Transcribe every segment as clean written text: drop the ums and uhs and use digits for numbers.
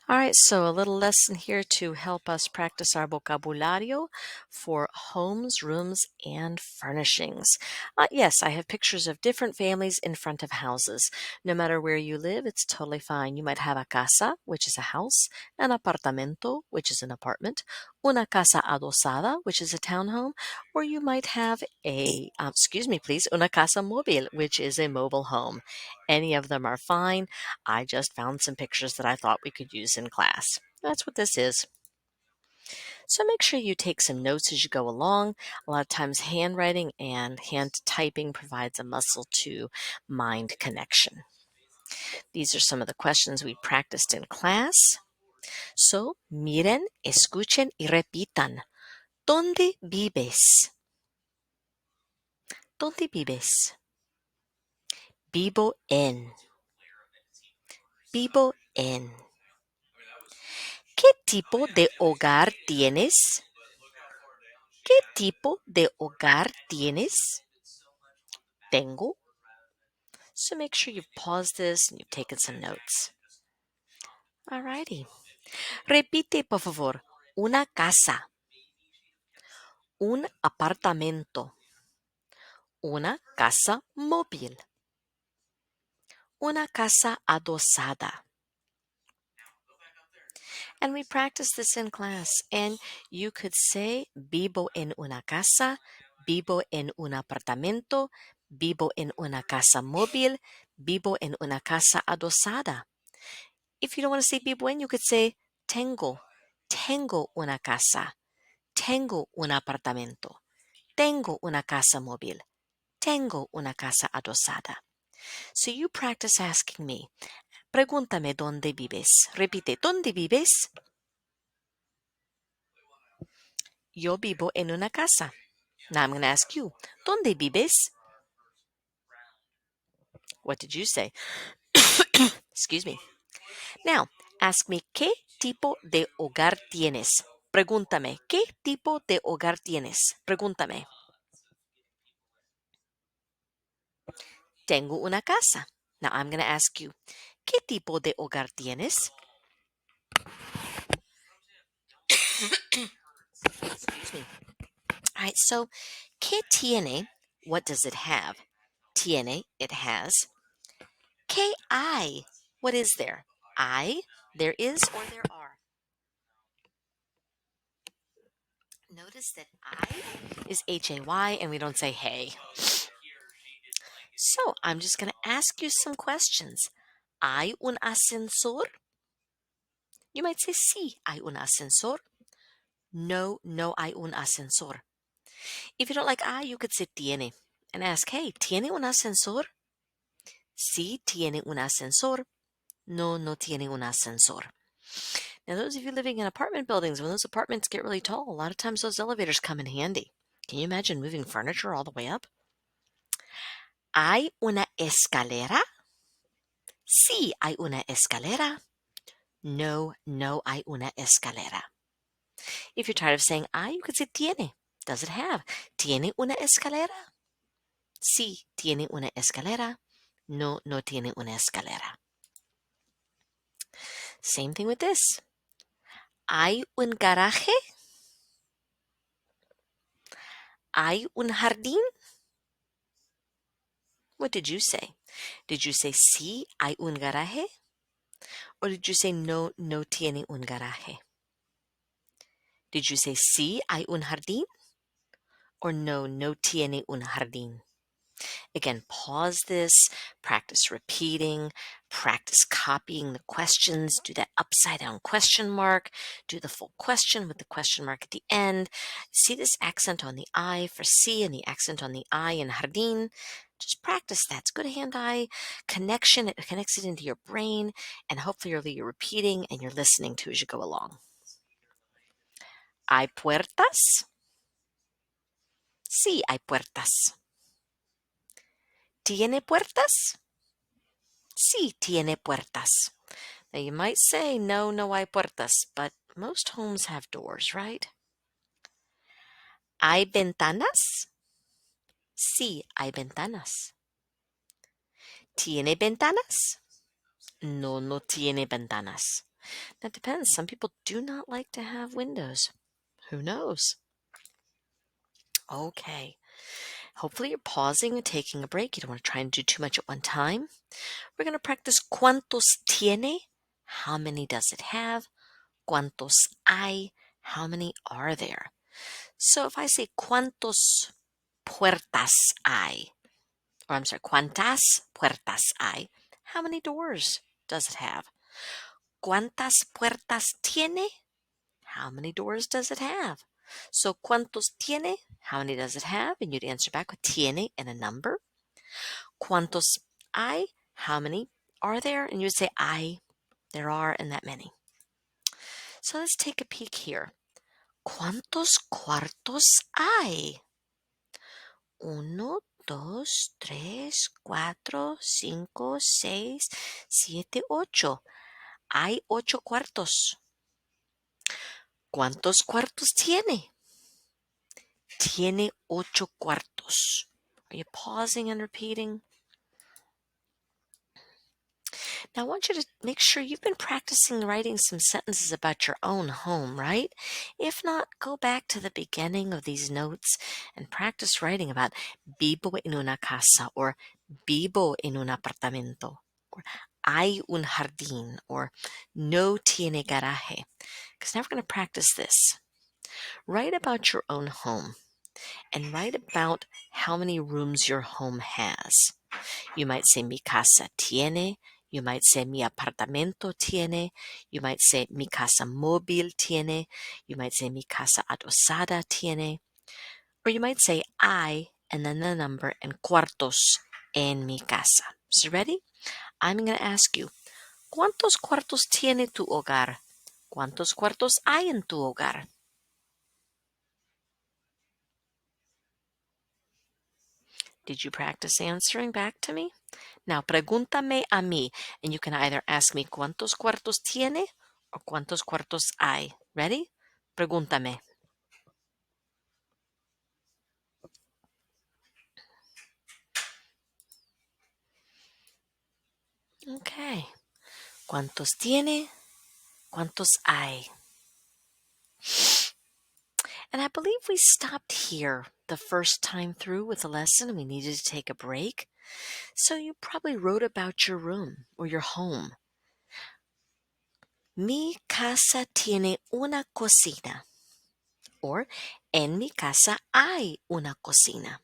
All right, so a little lesson here to help us practice our vocabulario for homes, rooms, and furnishings. Yes, I have pictures of different families in front of houses. No matter where you live, it's totally fine. You might have a casa, which is a house, an apartamento, which is an apartment, una casa adosada, which is a townhome, or you might have excuse me, please, una casa móvil, which is a mobile home. Any of them are fine. I just found some pictures that I thought we could use in class. That's what this is. So make sure you take some notes as you go along. A lot of times handwriting and hand typing provides a muscle to mind connection. These are some of the questions we practiced in class. So, miren, escuchen y repitan. ¿Dónde vives? ¿Dónde vives? Vivo en. Vivo en. ¿Qué tipo de hogar tienes? ¿Qué tipo de hogar tienes? Tengo. So make sure you've paused this and you've taken some notes. Alrighty. Repite, por favor. Una casa. Un apartamento. Una casa móvil. Una casa adosada. And we practice this in class. And you could say, vivo en una casa, vivo en un apartamento, vivo en una casa móvil, vivo en una casa adosada. If you don't want to say vivo en, you could say, tengo una casa, tengo un apartamento, tengo una casa móvil, tengo una casa adosada. So you practice asking me, pregúntame dónde vives. Repite, ¿dónde vives? Yo vivo en una casa. Now I'm going to ask you, ¿dónde vives? What did you say? Excuse me. Now, ask me, ¿qué tipo de hogar tienes? Pregúntame, ¿qué tipo de hogar tienes? Pregúntame. Tengo una casa. Now I'm going to ask you, ¿qué tipo de hogar tienes? Excuse me. All right, so, ¿qué tiene? What does it have? Tiene, it has. ¿Qué hay? What is there? I, there is or there are. Notice that I is H-A-Y and we don't say hey. So I'm just going to ask you some questions. ¿Hay un ascensor? You might say sí, hay un ascensor. No, no hay un ascensor. If you don't like I, you could say tiene and ask, hey, ¿tiene un ascensor? Sí, tiene un ascensor. No, no tiene un ascensor. Now, those of you living in apartment buildings, when those apartments get really tall, a lot of times those elevators come in handy. Can you imagine moving furniture all the way up? ¿Hay una escalera? Sí, hay una escalera. No, no hay una escalera. If you're tired of saying I, you could say tiene. Does it have? ¿Tiene una escalera? Sí, tiene una escalera. No, no tiene una escalera. Same thing with this. ¿Hay un garaje? ¿Hay un jardín? What did you say? Did you say sí, hay un garaje? Or did you say no, no tiene un garaje? Did you say sí, hay un jardín? Or no, no tiene un jardín? Again, pause this, practice repeating, practice copying the questions, do that upside down question mark, do the full question with the question mark at the end. See this accent on the I for C and the accent on the I in jardín. Just practice that. It's good hand-eye connection. It connects it into your brain, and hopefully you're repeating and you're listening to as you go along. ¿Hay puertas? Sí, hay puertas. ¿Tiene puertas? Sí, tiene puertas. Now you might say, no, no hay puertas, but most homes have doors, right? ¿Hay ventanas? Sí, hay ventanas. ¿Tiene ventanas? No, no tiene ventanas. That depends. Some people do not like to have windows. Who knows? Okay. Hopefully you're pausing and taking a break. You don't want to try and do too much at one time. We're going to practice cuántos tiene. How many does it have? Cuántos hay? How many are there? So if I say cuántos puertas hay, or I'm sorry, cuántas puertas hay, how many doors does it have? ¿Cuántas puertas tiene? How many doors does it have? So, ¿cuántos tiene? How many does it have? And you'd answer back with tiene and a number. ¿Cuántos hay? How many are there? And you would say hay. There are and that many. So let's take a peek here. ¿Cuántos cuartos hay? 1, 2, 3, 4, 5, 6, 7, 8. Hay 8 cuartos. ¿Cuántos cuartos tiene? Tiene 8 cuartos. Are you pausing and repeating? Now, I want you to make sure you've been practicing writing some sentences about your own home, right? If not, go back to the beginning of these notes and practice writing about vivo en una casa or vivo en un apartamento or hay un jardín or no tiene garaje. Because now we're going to practice this. Write about your own home and write about how many rooms your home has. You might say mi casa tiene. You might say mi apartamento tiene. You might say mi casa móvil tiene. You might say mi casa adosada tiene. Or you might say I and then the number and cuartos en mi casa. So ready? I'm going to ask you, ¿cuántos cuartos tiene tu hogar? ¿Cuántos cuartos hay en tu hogar? Did you practice answering back to me? Now, pregúntame a mí, and you can either ask me cuántos cuartos tiene or cuántos cuartos hay. Ready? Pregúntame. Okay. ¿Cuántos tiene? ¿Cuántos hay? And I believe we stopped here the first time through with the lesson and we needed to take a break. So you probably wrote about your room or your home. Mi casa tiene una cocina. Or en mi casa hay una cocina.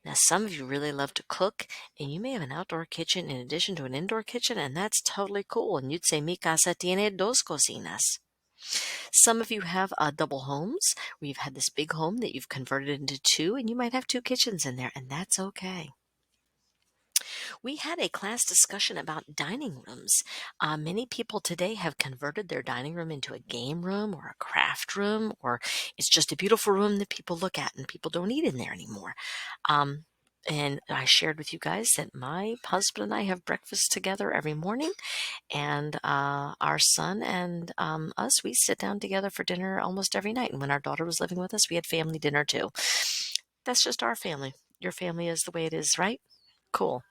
Now, some of you really love to cook, and you may have an outdoor kitchen in addition to an indoor kitchen, and that's totally cool. And you'd say, mi casa tiene dos cocinas. Some of you have double homes where you've had this big home that you've converted into two, and you might have two kitchens in there, and that's okay. We had a class discussion about dining rooms. Many people today have converted their dining room into a game room or a craft room, or it's just a beautiful room that people look at and people don't eat in there anymore. And I shared with you guys that my husband and I have breakfast together every morning, and our son and us, we sit down together for dinner almost every night. And when our daughter was living with us, we had family dinner too. That's just our family. Your family is the way it is, right? Cool.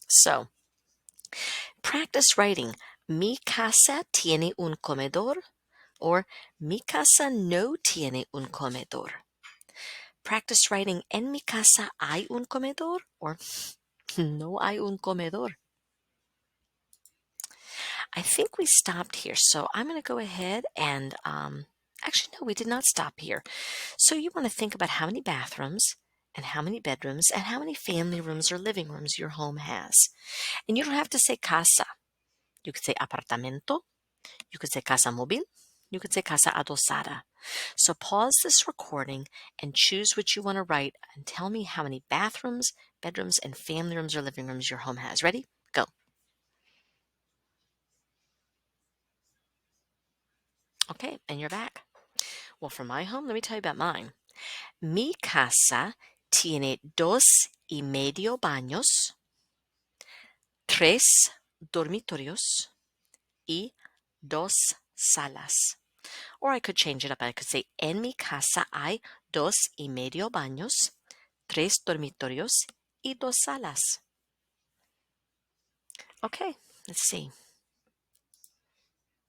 So, practice writing. Mi casa tiene un comedor, or mi casa no tiene un comedor. Practice writing en mi casa hay un comedor, or no hay un comedor. I think we stopped here, so I'm going to go ahead and actually, no, we did not stop here. So you want to think about how many bathrooms and how many bedrooms and how many family rooms or living rooms your home has. And you don't have to say casa. You could say apartamento. You could say casa móvil. You could say casa adosada. So pause this recording and choose what you want to write and tell me how many bathrooms, bedrooms, and family rooms or living rooms your home has. Ready? Go. Okay, and you're back. Well, for my home, let me tell you about mine. Mi casa tiene 2.5 baños, 3 dormitorios, y 2 salas. Or I could change it up. I could say, en mi casa hay 2.5 baños, 3 dormitorios, y 2 salas. Okay, Let's see.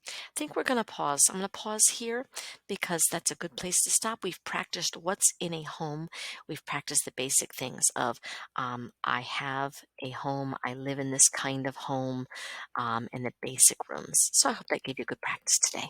I think we're going to pause. I'm going to pause here because that's a good place to stop. We've practiced what's in a home. We've practiced the basic things of I have a home, I live in this kind of home, and the basic rooms. So I hope that gave you good practice today.